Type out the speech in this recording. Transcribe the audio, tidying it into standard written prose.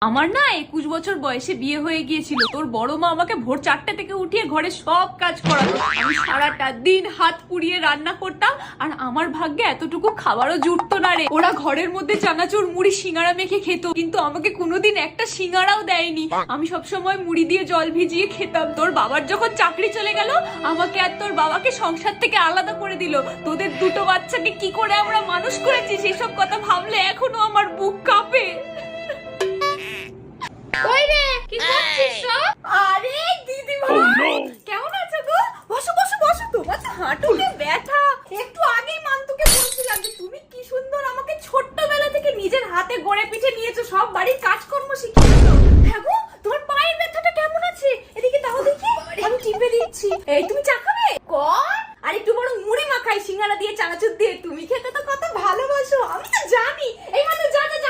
আমার না 21 বছর বয়সে বিয়ে হয়ে গিয়েছিল। তোর বড় মা আমাকে ভোর 4টে থেকে উঠিয়ে ঘরে সব কাজ করাতো। আমি সারাটা দিন হাত পুড়িয়ে রান্না করতাম, আর আমার ভাগ্যে এতটুকু খাবারও জুটতো না রে। ওরা ঘরের মধ্যে চানাচুর মুড়ি সিঙ্গারা মেখে খেত, কিন্তু আমাকে কোনোদিন একটা সিঙ্গারাও দেয়নি। আমি সবসময় মুড়ি দিয়ে জল ভিজিয়ে খেতাম। তোর বাবার যখন চাকরি চলে গেল, আমাকে আর তোর বাবাকে সংসার থেকে আলাদা করে দিল। তোদের দুটো বাচ্চাকে কি করে আমরা মানুষ করেছি সেসব কথা ভাবলে এখনো আমার বুক কাঁপে। ওই রে, কি করছিস সব? আরে দিদি ভাই, কেমন আছো গো? বসো বসো বসো, তোমার তো হাঁটুতে ব্যথা। একটু আগেই মান্তুকে বলছিলাম যে তুমি কি সুন্দর আমাকে ছোট্টবেলা থেকে নিজের হাতে গড়ে পিঠে নিয়েছো, সব বাড়ির কাজকর্ম শিখিয়েছো। হ্যাঁ গো, তোমার পায়ের ব্যথাটা কেমন আছে? এদিকে দাও দেখি, আমি টিপে দিচ্ছি। এই তুমি চা খাবে? কর। আর একটু বড় মুড়ি মাখাই সিঙ্গারা দিয়ে চানাচুর দিয়ে। তুমি খেতে তো কত ভালোবাসো, আমি তো জানি। এই মাত্র যা যা